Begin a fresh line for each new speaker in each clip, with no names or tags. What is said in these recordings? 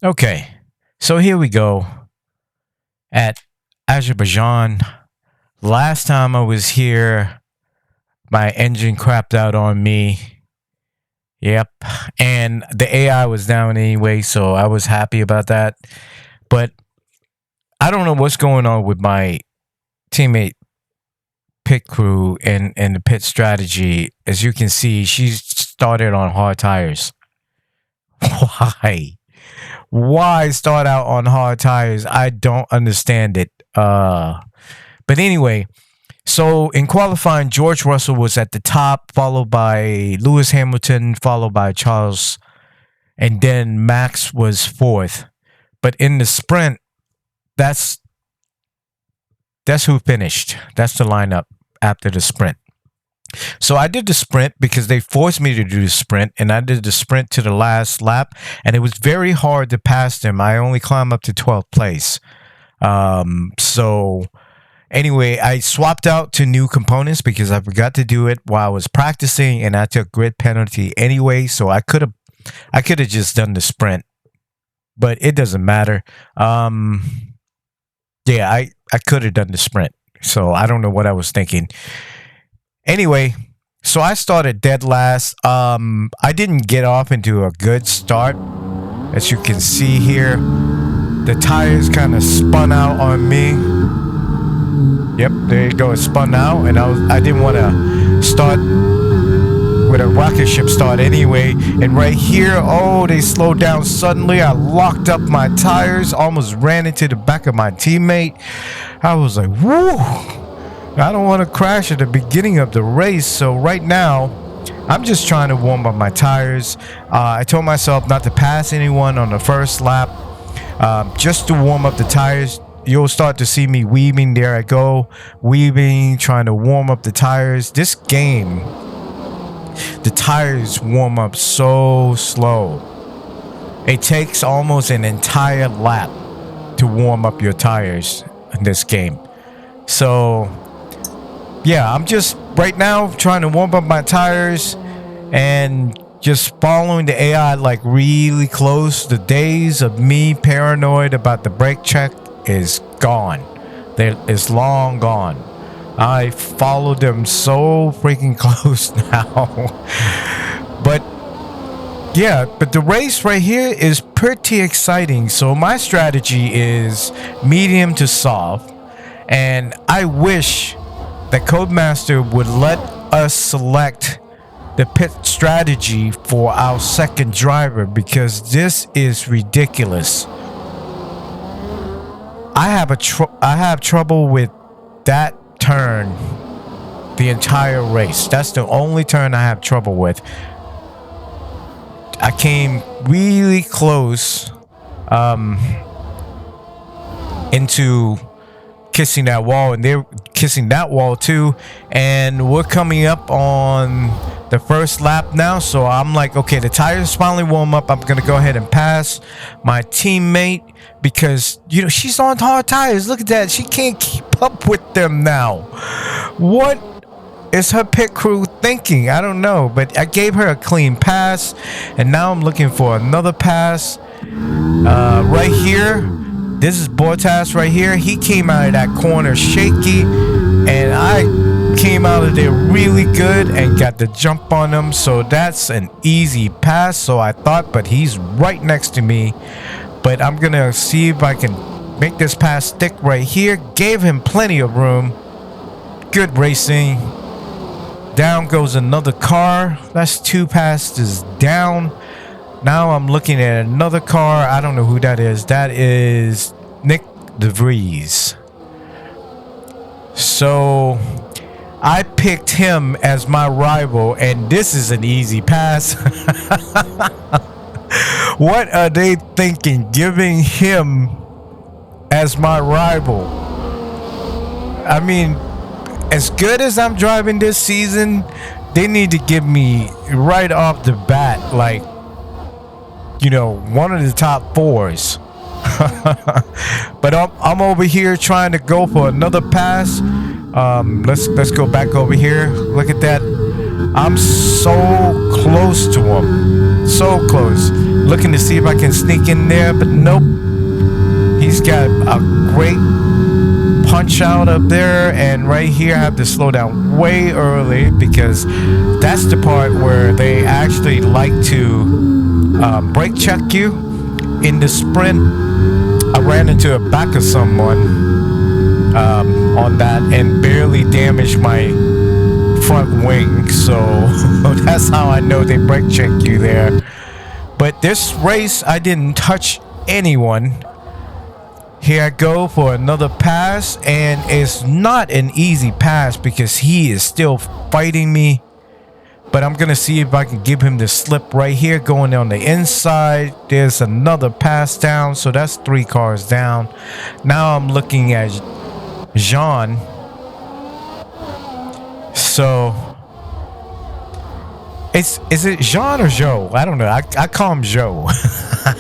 Okay, so here we go at Azerbaijan. Last time I was here, my engine crapped out on me. Yep. And the AI was down anyway, so I was happy about that. But I don't know what's going on with my teammate pit crew and the pit strategy. As you can see, she started on hard tires. Why? Why start out on hard tires? I don't understand it. But anyway, so in qualifying, George Russell was at the top, followed by Lewis Hamilton, followed by Charles, and then Max was fourth. But in the sprint, that's who finished. That's the lineup after the sprint. So I did the sprint because they forced me to do the sprint, and I did the sprint to the last lap, and it was very hard to pass them. I only climbed up to 12th place. So anyway, I swapped out to new components because I forgot to do it while I was practicing, and I took grid penalty anyway. So I could have just done the sprint, but it doesn't matter. Yeah, I could have done the sprint. So I don't know what I was thinking. Anyway, so I started dead last. I didn't get off into a good start. As you can see here, the tires kind of spun out on me. Yep, there you go. It spun out, and I didn't want to start with a rocket ship start anyway. And right here, oh, they slowed down suddenly. I locked up my tires, almost ran into the back of my teammate. I was like, whoo! I don't want to crash at the beginning of the race. So right now, I'm just trying to warm up my tires. I told myself not to pass anyone on the first lap, just to warm up the tires. You'll start to see me weaving. There I go, weaving, trying to warm up the tires. This game, the tires warm up so slow. It takes almost an entire lap to warm up your tires in this game. So yeah, I'm just right now trying to warm up my tires and just following the AI like really close. The days of me paranoid about the brake check is gone. It's long gone. I follow them so freaking close now. But yeah, but the race right here is pretty exciting. So my strategy is medium to soft, and I wish that Codemaster would let us select the pit strategy for our second driver, because this is ridiculous. I have trouble with that turn the entire race. That's the only turn I have trouble with. I came really close into kissing that wall, and they're kissing that wall too, and we're coming up on the first lap now. So I'm like, okay, the tires finally warm up. I'm gonna go ahead and pass my teammate because, you know, she's on hard tires. Look at that, she can't keep up with them now. What is her pit crew thinking? I don't know, but I gave her a clean pass, and now I'm looking for another pass right here. This is Bottas right here. He came out of that corner shaky, and I came out of there really good and got the jump on him. So that's an easy pass, so I thought, but he's right next to me. But I'm gonna see if I can make this pass stick right here. Gave him plenty of room. Good racing. Down goes another car. That's two passes down. Now I'm looking at another car. I don't know who that is. That is Nick DeVries. So I picked him as my rival, and this is an easy pass. What are they thinking, giving him as my rival? I mean, as good as I'm driving this season, they need to give me right off the bat, like, you know, one of the top fours. But I'm over here trying to go for another pass. Let's go back over here. Look at that. I'm so close to him. So close. Looking to see if I can sneak in there, but nope. He's got a great punch out up there, and right here I have to slow down way early because that's the part where they actually like to brake check you in the sprint. I ran into the back of someone on that and barely damaged my front wing, so that's how I know they brake check you there. But this race I didn't touch anyone. Here I go for another pass, and it's not an easy pass because he is still fighting me. But I'm gonna see if I can give him the slip right here, going on the inside. There's another pass down, so that's 3 cars down. Now I'm looking at Jean. So is it Jean or Joe? I don't know. I call him Joe.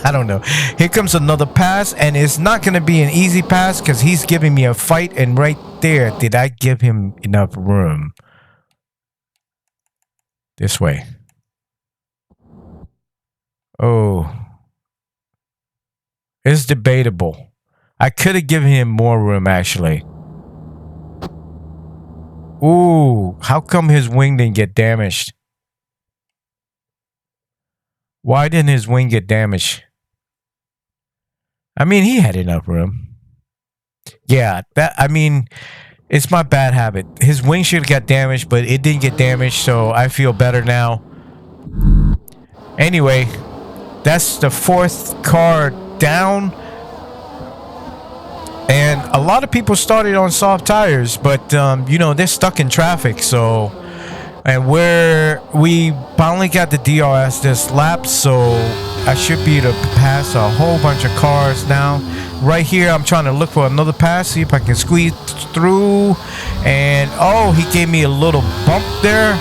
I don't know. Here comes another pass, and it's not going to be an easy pass because he's giving me a fight. And right there, did I give him enough room? This way. Oh. It's debatable. I could have given him more room, actually. Ooh. How come his wing didn't get damaged? Why didn't his wing get damaged? I mean, he had enough room. Yeah, it's my bad habit. His wing should have got damaged, but it didn't get damaged, so I feel better now. Anyway, that's the 4th car down. And a lot of people started on soft tires, but, you know, they're stuck in traffic, so... And we finally got the DRS this lap, so I should be able to pass a whole bunch of cars now. Right here, I'm trying to look for another pass, see if I can squeeze through. And, oh, he gave me a little bump there.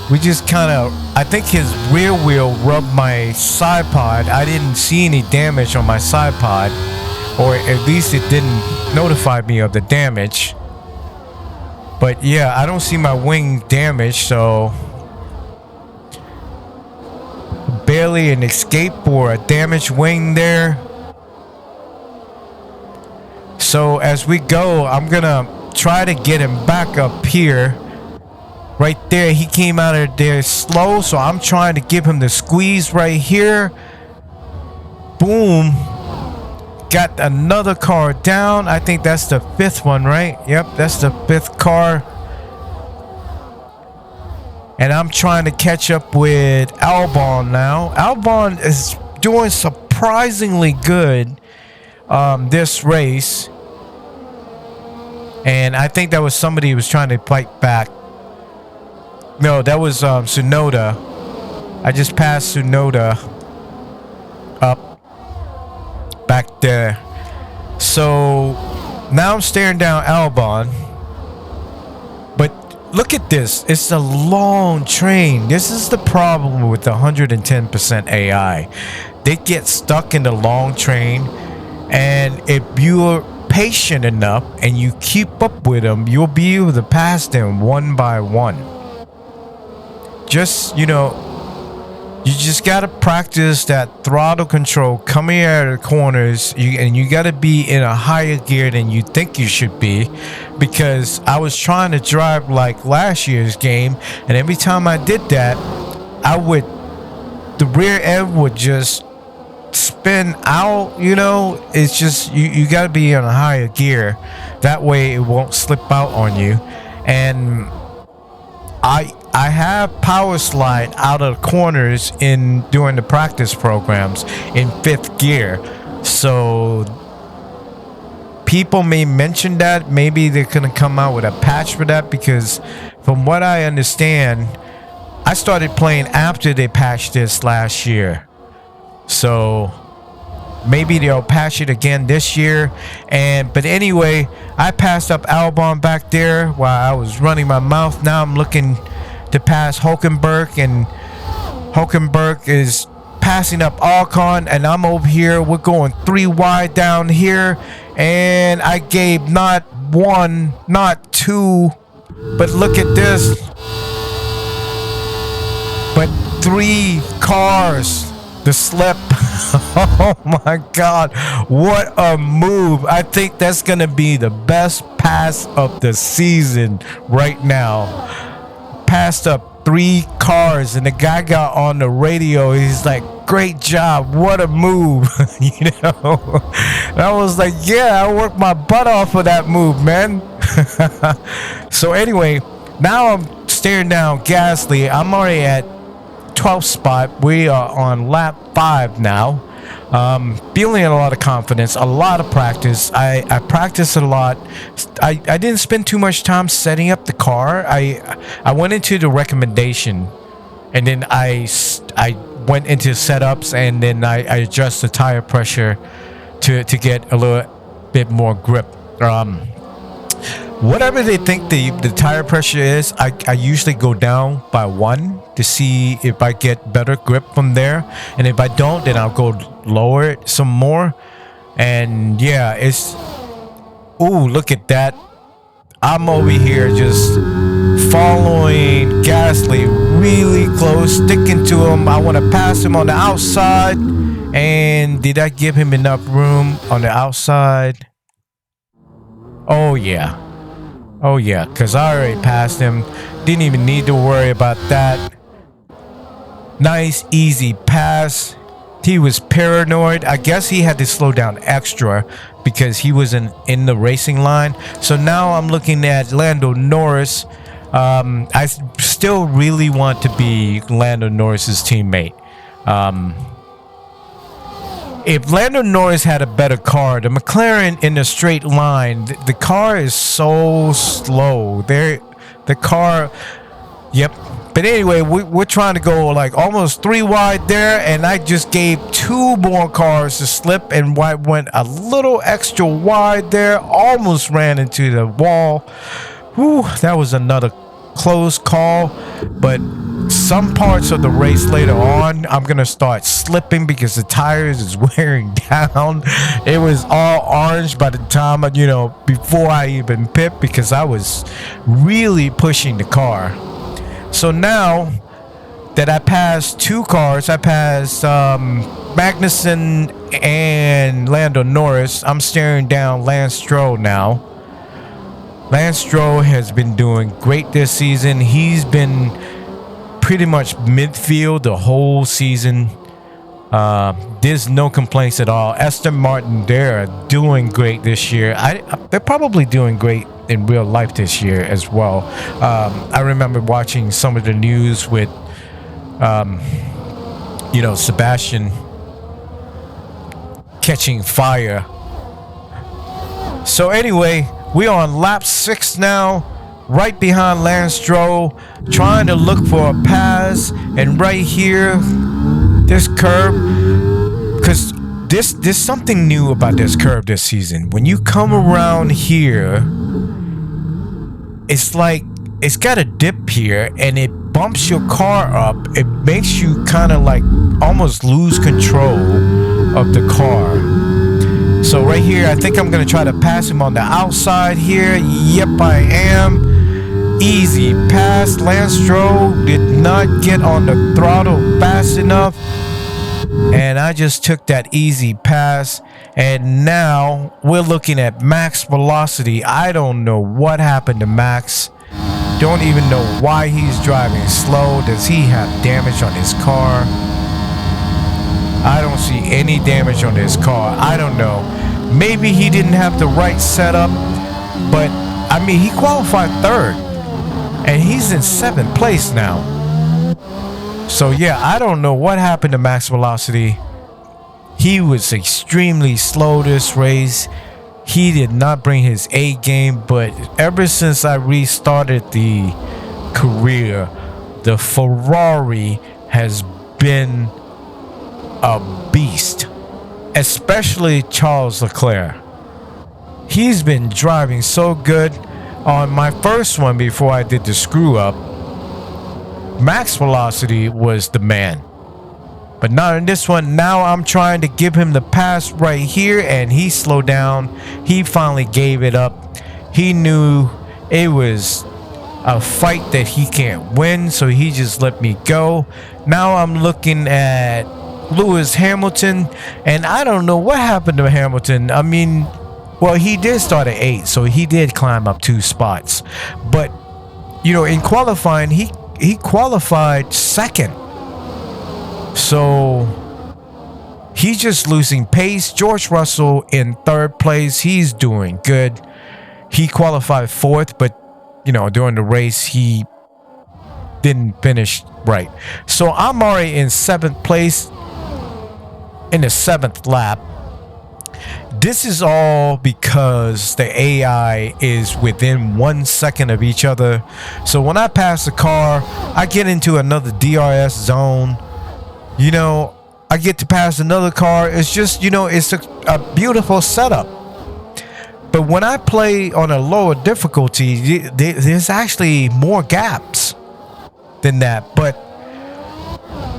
We just kind of, I think his rear wheel rubbed my side pod. I didn't see any damage on my side pod, or at least it didn't notify me of the damage. But yeah, I don't see my wing damaged, so barely an escape or a damaged wing there. So as we go, I'm gonna try to get him back up here. Right there, he came out of there slow, so I'm trying to give him the squeeze right here. Boom. Got another car down. I think that's the 5th one, right? Yep, that's the 5th car. And I'm trying to catch up with Albon now. Albon is doing surprisingly good this race. And I think that was somebody who was trying to fight back. No, that was Tsunoda. I just passed Tsunoda up. Back there. So now I'm staring down Albon. But look at this. It's a long train. This is the problem with the 110% AI. They get stuck in the long train. And if you're patient enough and you keep up with them, you'll be able to pass them one by one. Just, you know, you just got to practice that throttle control coming out of the corners, and you got to be in a higher gear than you think you should be, because I was trying to drive like last year's game, and every time I did that, the rear end would just spin out, you know. It's just, you got to be in a higher gear. That way it won't slip out on you. And I have power slide out of the corners during the practice programs in 5th gear. So people may mention that. Maybe they're going to come out with a patch for that, because from what I understand, I started playing after they patched this last year. So maybe they'll patch it again this year. But anyway, I passed up Albon back there while I was running my mouth. Now I'm looking to pass Hulkenberg, and Hulkenberg is passing up Ocon, and I'm over here. We're going 3 wide down here, and I gave not 1, not 2, but look at this. But 3 cars. The slip. Oh my God. What a move. I think that's going to be the best pass of the season right now. Passed up 3 cars and the guy got on the radio. He's like, great job. What a move. You know, and I was like, yeah, I worked my butt off for that move, man. So anyway, now I'm staring down Gasly. I'm already at 12th spot. We are on lap 5 now. Feeling a lot of confidence, a lot of practice. I practiced a lot. I didn't spend too much time setting up the car. I went into the recommendation, and then I went into setups, and then I adjust the tire pressure to get a little bit more grip. Whatever they think the tire pressure is, I usually go down by 1 to see if I get better grip from there. And if I don't, then I'll go lower it some more. And yeah, it's... Ooh, look at that. I'm over here just following Gasly really close, sticking to him. I want to pass him on the outside. And did I give him enough room on the outside? Oh, yeah. Oh yeah, because I already passed him. Didn't even need to worry about that. Nice, easy pass. He was paranoid. I guess he had to slow down extra because he wasn't in the racing line. So now I'm looking at Lando Norris. I still really want to be Lando Norris's teammate. If Lando Norris had a better car, the McLaren in a straight line, the car is so slow. The car, yep. But anyway, we're trying to go like almost 3 wide there, and I just gave 2 more cars to slip and went a little extra wide there. Almost ran into the wall. Whew, that was another close call. But some parts of the race later on, I'm gonna start slipping because the tires is wearing down. It was all orange by the time, you know, before I even pit, because I was really pushing the car. So now that I passed 2 cars, I passed Magnussen and Lando Norris. I'm staring down Lance Stroll now. Lance Stroll has been doing great this season. He's been pretty much midfield the whole season. There's no complaints at all. Aston Martin, they're doing great this year. They're probably doing great in real life this year as well. I remember watching some of the news with, you know, Sebastian catching fire. So anyway, we're on lap 6 now. Right behind Lance Stroll, trying to look for a pass, and right here, this curve, because there's something new about this curve this season. When you come around here, it's like it's got a dip here, and it bumps your car up. It makes you kind of like almost lose control of the car. So right here, I think I'm gonna try to pass him on the outside here. Yep, I am. Easy pass. Lance Stroll did not get on the throttle fast enough, and I just took that easy pass. And now we're looking at max velocity. I don't know what happened to Max. Don't even know why he's driving slow. Does he have damage on his car? I don't see any damage on his car. I don't know. Maybe he didn't have the right setup, but I mean, he qualified 3rd. And he's in 7th place now. So yeah, I don't know what happened to max velocity. He was extremely slow this race. He did not bring his A game, but ever since I restarted the career, the Ferrari has been a beast. Especially Charles Leclerc. He's been driving so good. On my first one, before I did the screw up, max velocity was the man. But not in this one. Now I'm trying to give him the pass right here, and he slowed down. He finally gave it up. He knew it was a fight that he can't win, so he just let me go. Now I'm looking at Lewis Hamilton, and I don't know what happened to Hamilton. I mean, well, he did start at 8, so he did climb up 2 spots. But, you know, in qualifying, he qualified second. So he's just losing pace. George Russell in 3rd place. He's doing good. He qualified 4th, but, you know, during the race, he didn't finish right. So I'm already in 7th place in the 7th lap. This is all because the AI is within 1 second of each other. So when I pass the car, I get into another DRS zone. You know, I get to pass another car. It's just, you know, it's a beautiful setup. But when I play on a lower difficulty, there's actually more gaps than that. But,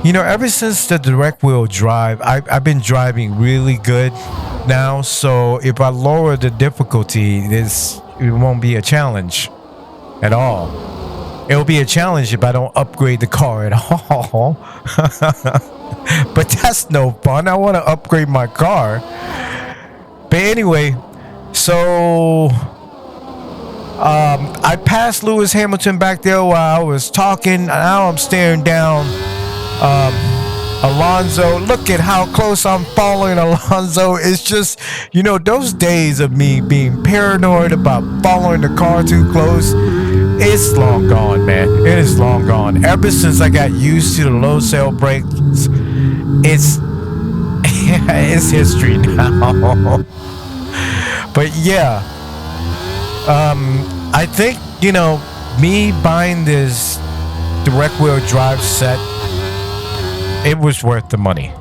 you know, ever since the direct wheel drive, I've been driving really good now. So if I lower the difficulty, it won't be a challenge at all. It'll be a challenge if I don't upgrade the car at all. But that's no fun. I want to upgrade my car. But anyway, so I passed Lewis Hamilton back there while I was talking. Now I'm staring down Alonso. Look at how close I'm following Alonso. It's just, you know, those days of me being paranoid about following the car too close, it's long gone, man. It is long gone. Ever since I got used to the low cell brakes, it's it's history now. But yeah, I think, you know, me buying this direct wheel drive set, it was worth the money,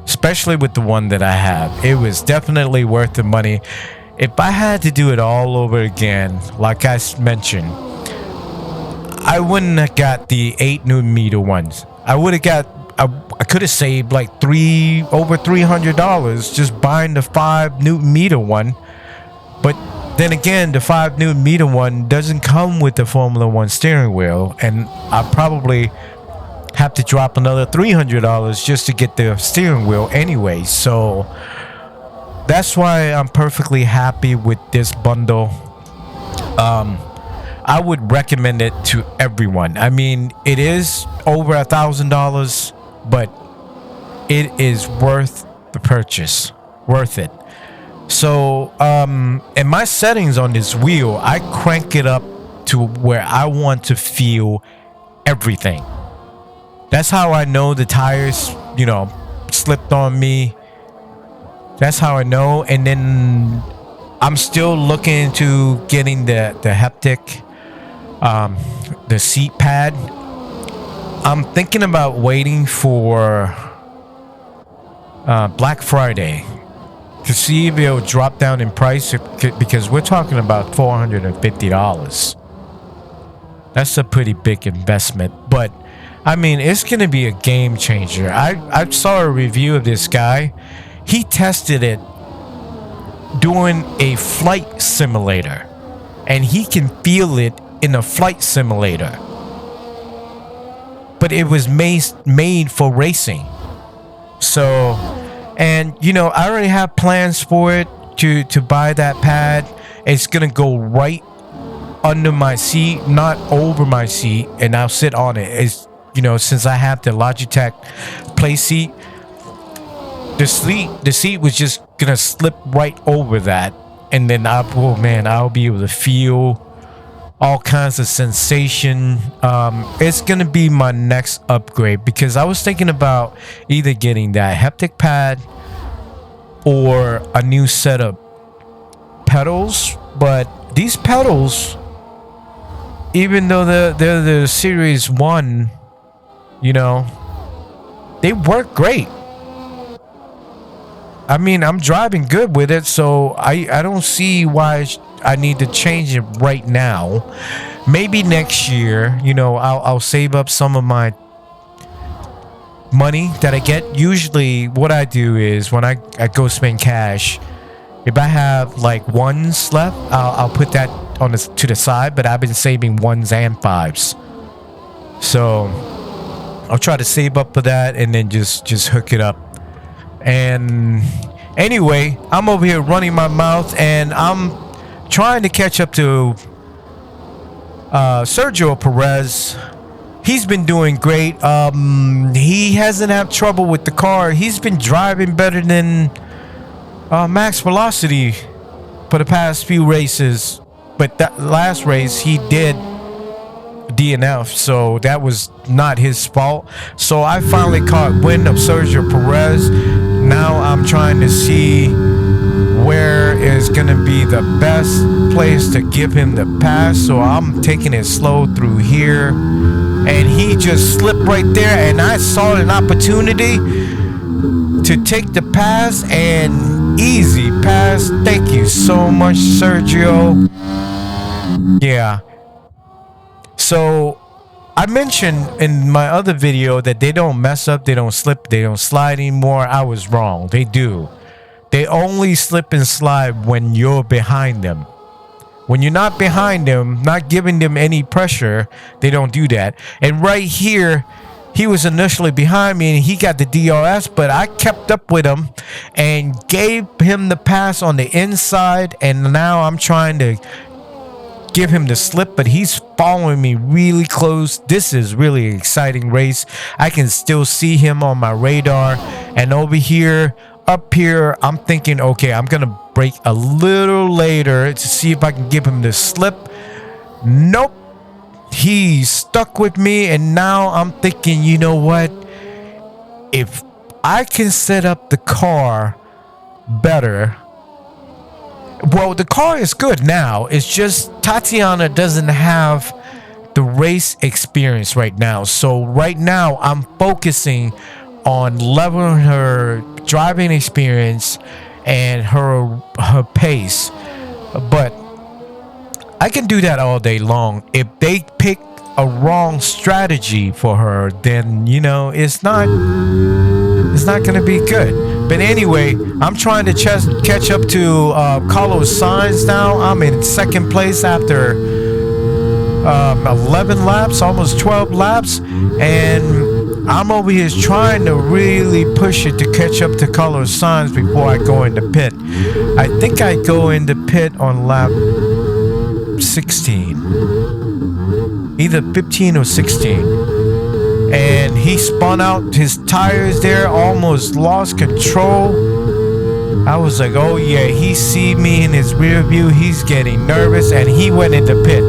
especially with the one that I have. It was definitely worth the money. If I had to do it all over again, like I mentioned, I wouldn't have got the 8 Newton meter ones. I would have got, I could have saved like over $300 just buying the 5 Newton meter one. But then again, the 5 Newton meter one doesn't come with the Formula One steering wheel, and I probably have to drop another $300 just to get the steering wheel anyway. So that's why I'm perfectly happy with this bundle. I would recommend it to everyone. I mean, it is over $1,000, but it is worth the purchase. Worth it. So, in my settings on this wheel, I crank it up to where I want to feel everything. That's how I know the tires, you know, slipped on me. That's how I know. And then I'm still looking into getting the haptic, the seat pad. I'm thinking about waiting for Black Friday to see if it'll drop down in price, because we're talking about $450. That's a pretty big investment, but I mean, it's gonna be a game changer. I saw a review of this guy. He tested it doing a flight simulator, and he can feel it in a flight simulator, but it was made for racing. So, and you know, I already have plans for it to buy that pad. It's gonna go right under my seat, not over my seat, and I'll sit on it. It's, you know, since I have the Logitech play seat, the seat was just gonna slip right over that, and then I'll be able to feel all kinds of sensation. It's gonna be my next upgrade, because I was thinking about either getting that haptic pad or a new set of pedals. But these pedals, even though they're the Series 1, you know, they work great. I mean, I'm driving good with it, so I don't see why I need to change it right now. Maybe next year, you know, I'll save up some of my money that I get. Usually what I do is when I go spend cash, if I have like ones left, I'll put that to the side, but I've been saving ones and fives. So I'll try to save up for that and then just hook it up. And anyway, I'm over here running my mouth and I'm trying to catch up to Sergio Perez. He's been doing great. He hasn't had trouble with the car. He's been driving better than max velocity for the past few races. But that last race, he did DNF, so that was not his fault. So I finally caught wind of Sergio Perez. Now I'm trying to see where is going to be the best place to give him the pass. So I'm taking it slow through here. And he just slipped right there. And I saw an opportunity to take the pass. And easy pass. Thank you so much, Sergio. Yeah. So I mentioned in my other video that they don't mess up, they don't slip, they don't slide anymore. I was wrong. They do. They only slip and slide when you're behind them. When you're not behind them, not giving them any pressure, they don't do that. And right here, he was initially behind me and he got the DRS, but I kept up with him and gave him the pass on the inside. And now I'm trying to give him the slip, but he's following me really close. This is really an exciting race. I can still see him on my radar. And over here, up here, I'm thinking, okay, I'm gonna brake a little later to see if I can give him the slip. Nope, he's stuck with me. And now I'm thinking, you know what, if I can set up the car better. Well, the car is good now. It's just Tatiana doesn't have the race experience right now. So right now I'm focusing on leveling her driving experience and her pace. But I can do that all day long. If they pick a wrong strategy for her, then you know it's not going to be good. But anyway, I'm trying to catch up to Carlos Sainz now. I'm in second place after 11 laps, almost 12 laps. And I'm over here trying to really push it to catch up to Carlos Sainz before I go into pit. I think I go into pit on lap 16. Either 15 or 16. And he spun out his tires there, almost lost control. I was like, oh yeah, he see me in his rear view, he's getting nervous, and he went into pit.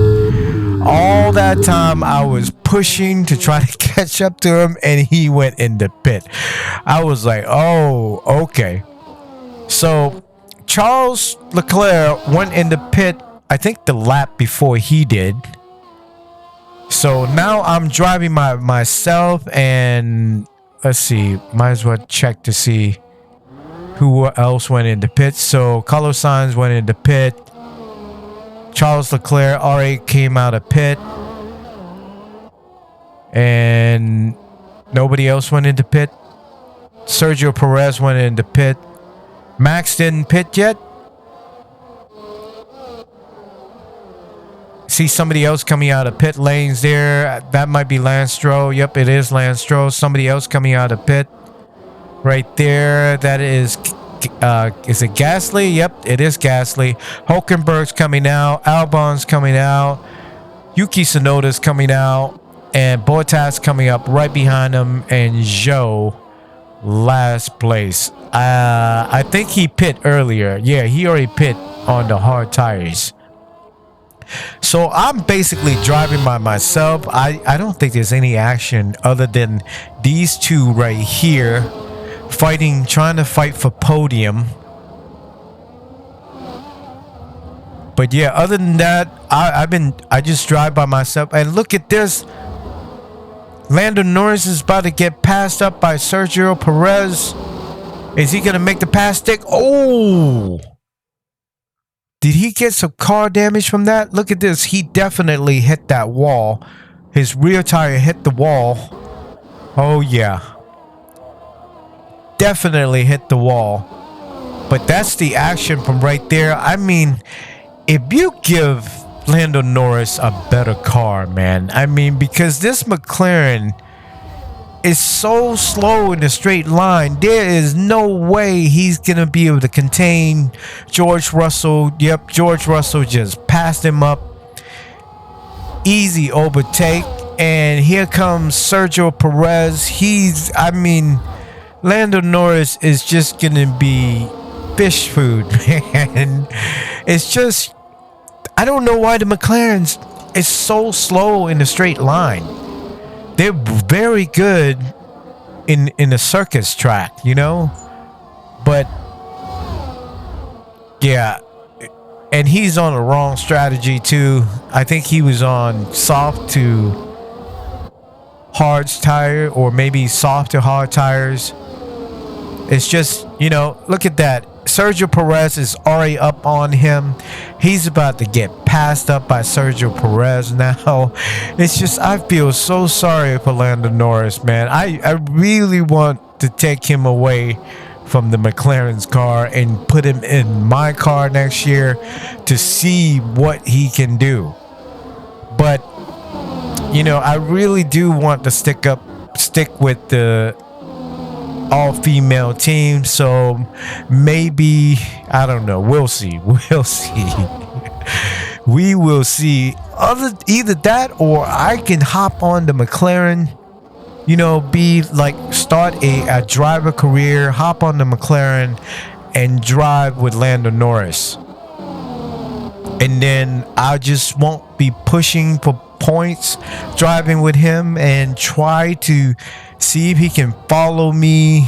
All that time I was pushing to try to catch up to him, and he went into pit. I was like, oh, okay. So Charles Leclerc went into pit, I think the lap before he did. So now I'm driving myself, and let's see, might as well check to see who else went into pit. So Carlos Sainz went into pit. Charles Leclerc already came out of pit. And nobody else went into pit. Sergio Perez went into pit. Max didn't pit yet. See somebody else coming out of pit lanes there. That might be Lance Stroll. Yep, it is Lance Stroll. Somebody else coming out of pit right there. That is it Gasly? Yep, it is Gasly. Hulkenberg's coming out. Albon's coming out. Yuki Tsunoda's coming out. And Bottas coming up right behind him. And Zhou last place. I think he pit earlier. Yeah, he already pit on the hard tires. So I'm basically driving by myself. I don't think there's any action other than these two right here fighting, trying to fight for podium. But yeah, other than that, I just drive by myself. And look at this. Lando Norris is about to get passed up by Sergio Perez. Is he gonna make the pass stick? Oh! Did he get some car damage from that? Look at this. He definitely hit that wall. His rear tire hit the wall. Oh, yeah. Definitely hit the wall. But that's the action from right there. I mean, if you give Lando Norris a better car, man. I mean, because this McLaren is so slow in a straight line. There is no way he's going to be able to contain George Russell. Yep, George Russell just passed him up. Easy overtake. And here comes Sergio Perez. Lando Norris is just going to be fish food, man. It's just, I don't know why the McLarens is so slow in a straight line. They're very good in a circus track, you know? But yeah, and he's on the wrong strategy too. I think he was on soft to hard tire, or maybe soft to hard tires. It's just, you know, look at that. Sergio Perez is already up on him. He's about to get passed up by Sergio Perez now. It's just, I feel so sorry for Lando Norris, man. I really want to take him away from the McLaren's car and put him in my car next year to see what he can do. But, you know, I really do want to stick with the all-female team, so maybe, I don't know, we'll see. We will see. Either that, or I can hop on the McLaren, you know, start a driver career, hop on the McLaren and drive with Lando Norris, and then I just won't be pushing for points driving with him, and try to see if he can follow me,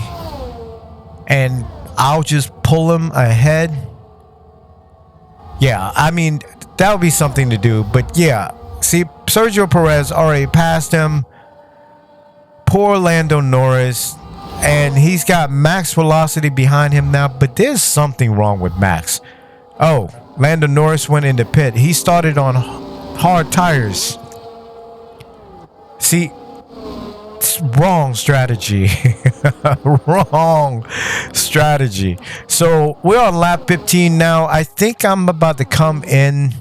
and I'll just pull him ahead. Yeah, I mean, that would be something to do. But yeah, see, Sergio Perez already passed him. Poor Lando Norris. And he's got max velocity behind him now, but there's something wrong with Max. Oh, Lando Norris went into pit. He started on hard tires. See, wrong strategy. Wrong strategy. So we're on lap 15 now. I think I'm about to come in,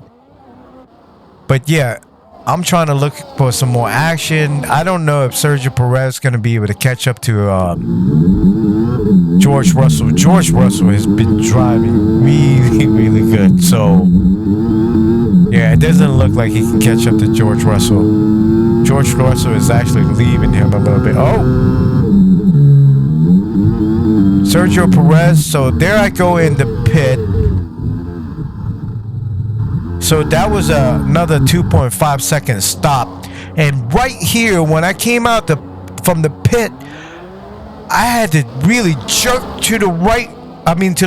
but yeah, I'm trying to look for some more action. I don't know if Sergio Perez is going to be able to catch up to George Russell. George Russell has been driving really good, so yeah, it doesn't look like he can catch up to George Russell. George Russell is actually leaving him a little bit. Oh, Sergio Perez. So there I go in the pit. So that was another 2.5 second stop. And right here, when I came out from the pit, I had to really jerk to the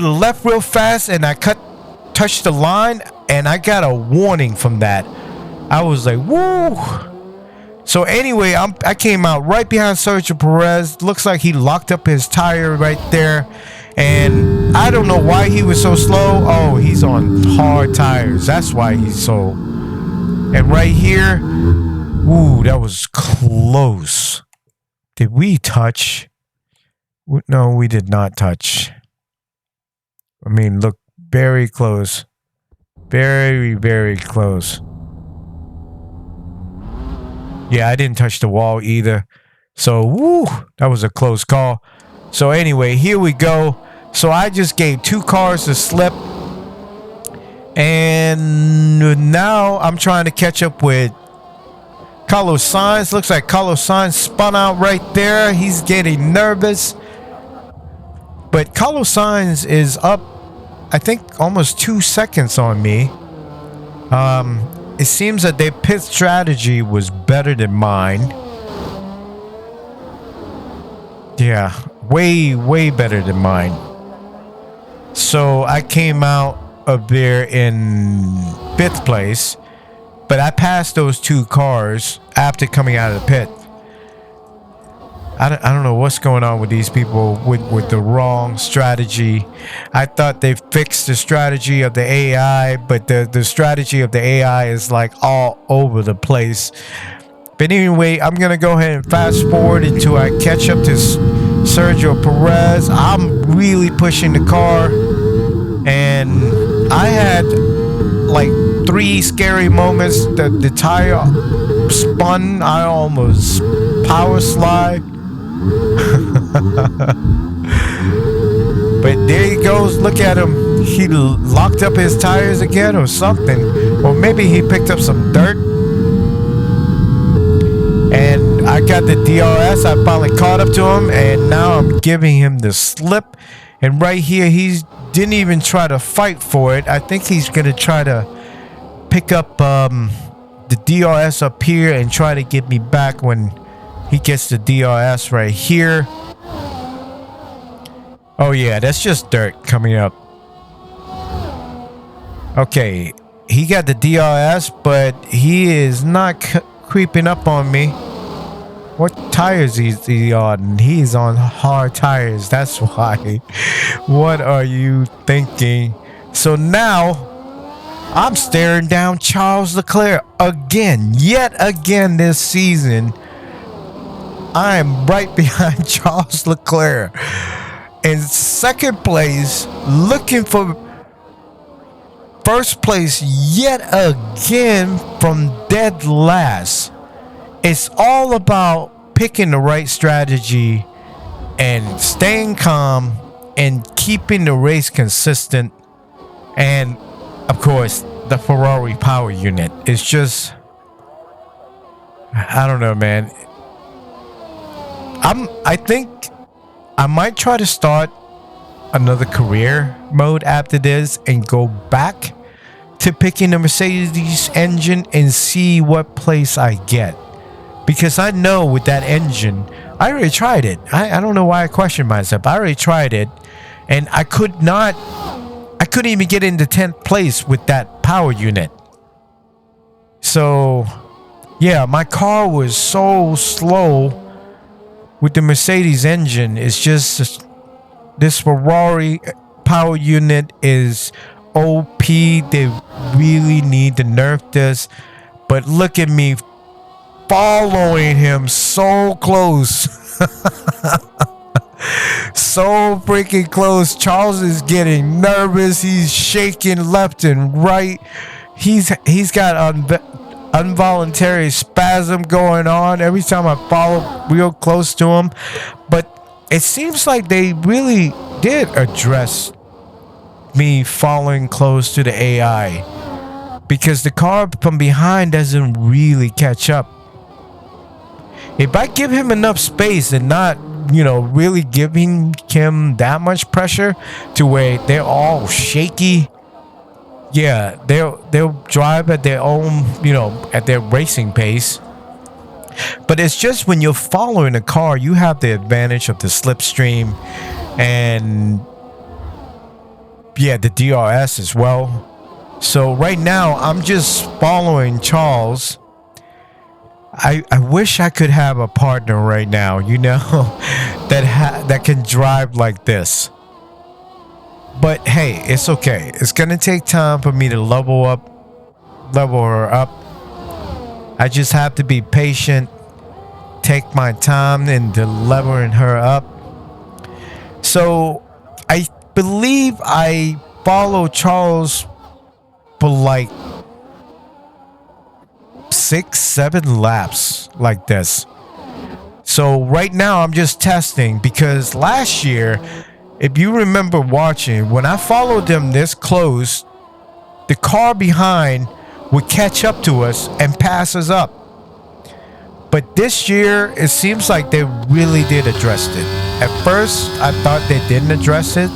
left real fast, and I touched the line, and I got a warning from that. I was like, woo. So anyway, I came out right behind Sergio Perez. Looks like he locked up his tire right there. And I don't know why he was so slow. Oh, he's on hard tires. That's why he's so. And right here, ooh, that was close. Did we touch? No, we did not touch. I mean, look, very close. Very, very close. Yeah, I didn't touch the wall either. So, woo, that was a close call. So anyway, here we go. So I just gave two cars a slip. And now I'm trying to catch up with Carlos Sainz. Looks like Carlos Sainz spun out right there. He's getting nervous. But Carlos Sainz is up, I think, almost 2 seconds on me. It seems that their pit strategy was better than mine. Yeah, way better than mine. So I came out of there in 5th place, but I passed those two cars after coming out of the pit. I don't know what's going on with these people with the wrong strategy. I thought they fixed the strategy of the AI, but the strategy of the AI is like all over the place. But anyway, I'm going to go ahead and fast forward until I catch up to Sergio Perez. I'm really pushing the car. And I had like 3 scary moments. The tire spun. I almost power slide. But there he goes. Look at him. He locked up his tires again or something. Or maybe he picked up some dirt. And I got the DRS. I finally caught up to him. And now I'm giving him the slip. And right here, he didn't even try to fight for it. I think he's going to try to pick up the DRS up here and try to get me back when he gets the DRS right here. Oh yeah, that's just dirt coming up. Okay, he got the DRS, but he is not creeping up on me. What tires is he on? He's on hard tires, that's why. What are you thinking? So now I'm staring down Charles Leclerc again, yet again this season. I am right behind Charles Leclerc in second place, looking for first place yet again from dead last. It's all about picking the right strategy and staying calm and keeping the race consistent. And of course, the Ferrari power unit is just, I don't know, man. I think I might try to start another career mode after this and go back to picking the Mercedes engine and see what place I get. Because I know with that engine, I already tried it. I don't know why I question myself. I already tried it and I couldn't even get into 10th place with that power unit. So yeah, my car was so slow with the Mercedes engine. It's just this Ferrari power unit is OP. They really need to nerf this. But look at me following him so close. So freaking close. Charles is getting nervous. He's shaking left and right. He's got involuntary spasm going on every time I follow real close to him. But it seems like they really did address me following close to the AI, because the car from behind doesn't really catch up. If I give him enough space and not, really giving him that much pressure to where they're all shaky, yeah, they'll drive at their own, at their racing pace. But it's just when you're following a car, you have the advantage of the slipstream and yeah, the DRS as well. So right now I'm just following Charles. I wish I could have a partner right now, that can drive like this. But hey, it's okay. It's gonna take time for me to level her up. I just have to be patient, take my time into leveling her up. So I believe I follow Charles for like 6-7 laps like this. So right now I'm just testing, because last year, if you remember watching, when I followed them this close, the car behind would catch up to us and pass us up. But this year, it seems like they really did address it. At first, I thought they didn't address it,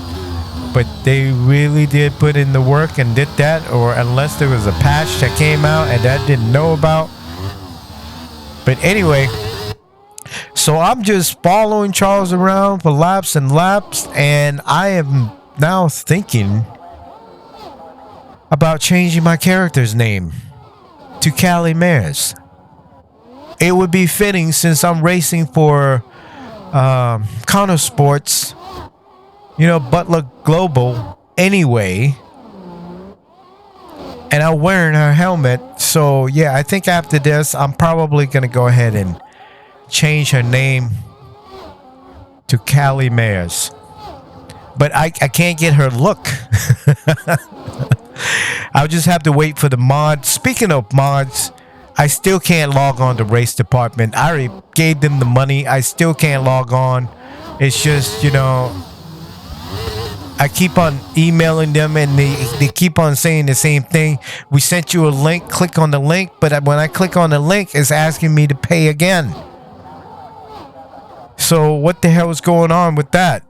but they really did put in the work and did that, or unless there was a patch that came out and that didn't know about. But anyway, so I'm just following Charles around for laps and laps, and I am now thinking about changing my character's name to Cali Mares. It would be fitting since I'm racing for Counter Sports, Butler Global anyway, and I'm wearing her helmet. So yeah, I think after this I'm probably gonna go ahead and change her name to Cali Mares. But I can't get her look. I'll just have to wait for the mod. Speaking of mods, I still can't log on to race department. I already gave them the money. I still can't log on. It's just, I keep on emailing them and they keep on saying the same thing. We sent you a link, click on the link, but when I click on the link, it's asking me to pay again. So what the hell is going on with that?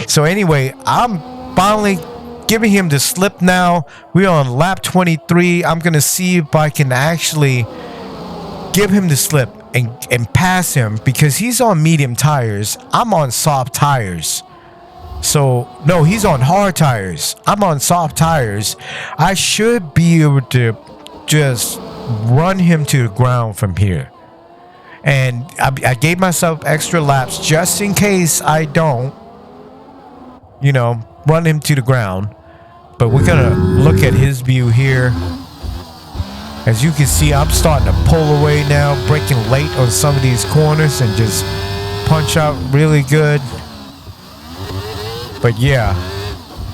So anyway, I'm finally giving him the slip now. We're on lap 23. I'm going to see if I can actually give him the slip and pass him because he's on medium tires. I'm on soft tires. So, no, he's on hard tires. I'm on soft tires. I should be able to just run him to the ground from here. And I gave myself extra laps just in case I don't, run him to the ground. But we're going to look at his view here. As you can see, I'm starting to pull away now, braking late on some of these corners and just punch out really good. But yeah,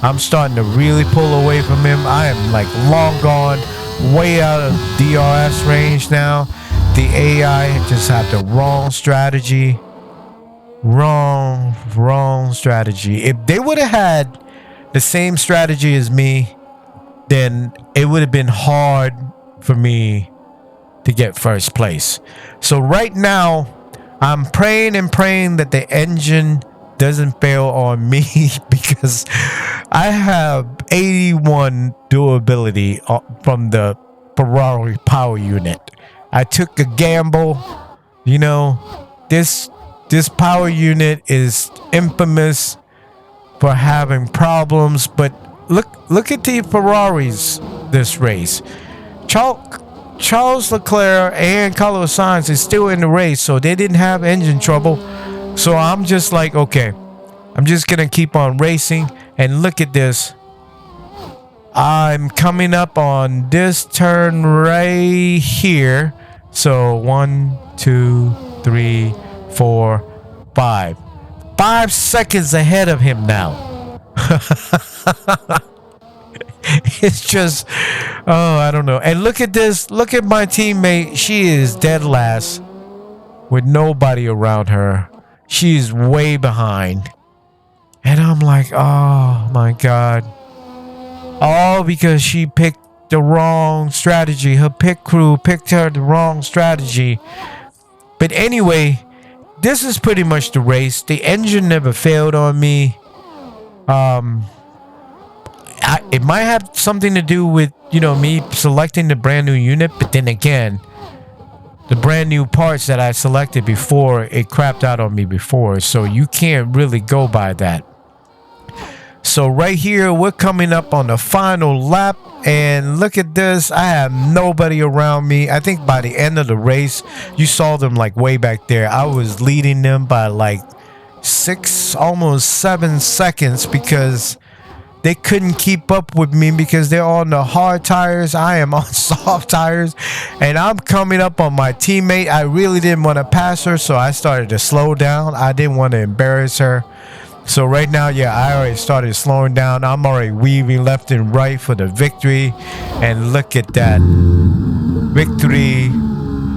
I'm starting to really pull away from him. I am like long gone, way out of DRS range now. The AI just had the wrong strategy. Wrong strategy. If they would have had the same strategy as me, then it would have been hard for me to get first place. So right now, I'm praying that the engine doesn't fail on me because I have 81 durability from the Ferrari power unit. I took a gamble. This power unit is infamous for having problems, but look at the Ferraris this race. Charles Leclerc and Carlos Sainz is still in the race, so they didn't have engine trouble. So I'm just like, okay, I'm just gonna keep on racing. And look at this. I'm coming up on this turn right here. So 1, 2, 3, 4, 5. 5 seconds ahead of him now. It's just, I don't know. And look at this. Look at my teammate. She is dead last with nobody around her. She's way behind. And I'm like, oh my God. All because she picked the wrong strategy. Her pit crew picked her the wrong strategy. But anyway, this is pretty much the race. The engine never failed on me. It might have something to do with, me selecting the brand new unit. But then again, the brand new parts that I selected before, it crapped out on me before. So you can't really go by that. So right here, we're coming up on the final lap. And look at this. I have nobody around me. I think by the end of the race, you saw them like way back there. I was leading them by like 6, almost 7 seconds because they couldn't keep up with me because they're on the hard tires. I am on soft tires. And I'm coming up on my teammate. I really didn't want to pass her, so I started to slow down. I didn't want to embarrass her. So right now, yeah, I already started slowing down. I'm already weaving left and right for the victory. And look at that. Victory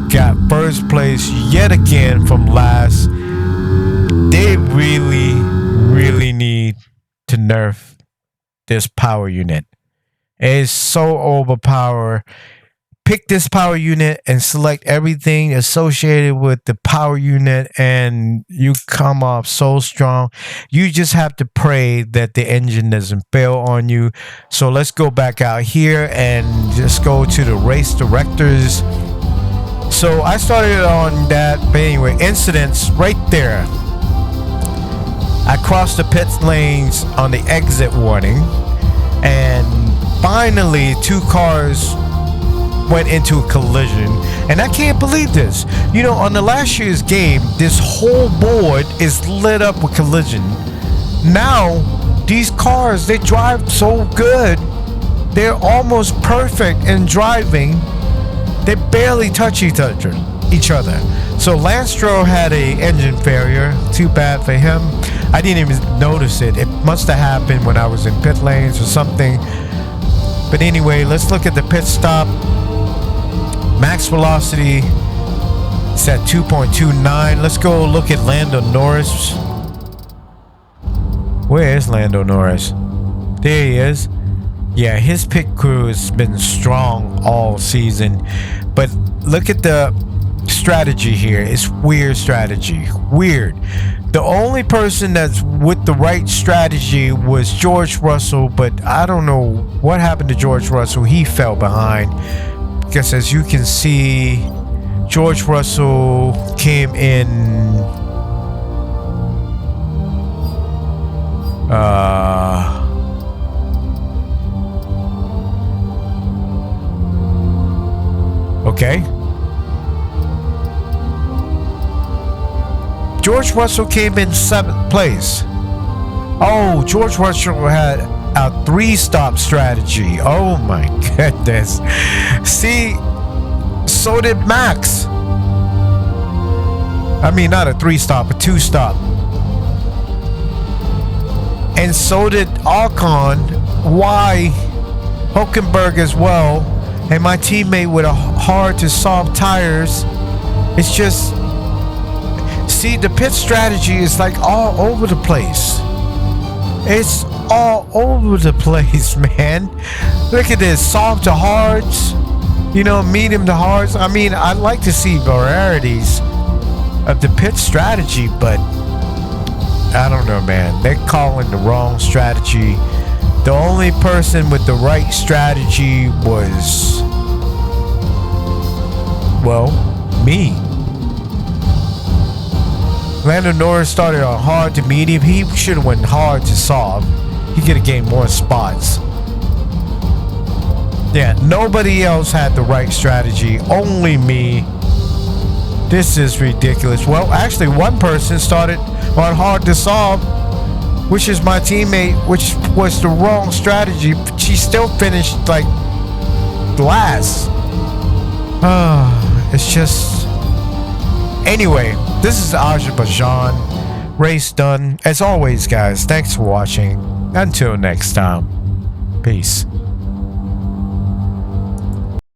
got first place yet again from last. They really need to nerf this power unit. It is so overpowered. Pick this power unit and select everything associated with the power unit and you come off so strong. You just have to pray that the engine doesn't fail on you. So let's go back out here and just go to the race directors. So I started on that, but anyway, incidents right there. I crossed the pit lanes on the exit warning, and finally 2 cars went into a collision. And I can't believe this. On the last year's game, this whole board is lit up with collision. Now, these cars, they drive so good. They're almost perfect in driving. They barely touch each other. So Lance Stroll had a engine failure. Too bad for him. I didn't even notice it. It must have happened when I was in pit lanes or something. But anyway, let's look at the pit stop. Max velocity is at 2.29. Let's go look at Lando Norris. Where is Lando Norris? There he is. Yeah, his pit crew has been strong all season. But look at the strategy here. It's weird strategy. Weird. The only person that's with the right strategy was George Russell, but I don't know what happened to George Russell. He fell behind. Because as you can see, George Russell came in okay. George Russell came in 7th place. Oh, George Russell had a 3-stop strategy. Oh my goodness. See, so did Max. I mean, not a 3-stop, a 2-stop. And so did Ocon. Why? Hulkenberg as well. And my teammate with a hard to solve tires. It's just, see, the pit strategy is like all over the place. It's all over the place, man. Look at this, soft to hards, you know, medium to hards. I mean, I'd like to see varieties of the pit strategy, but I don't know, man. They're calling the wrong strategy. The only person with the right strategy was, well, me. Lando Norris started on hard to medium. He should have went hard to soft. He could have gained more spots. Yeah, nobody else had the right strategy. Only me. This is ridiculous. Well, actually, one person started on hard to solve, which is my teammate, which was the wrong strategy. She still finished like last. It's just... Anyway, this is Azerbaijan. Race done. As always, guys, thanks for watching. Until next time. Peace.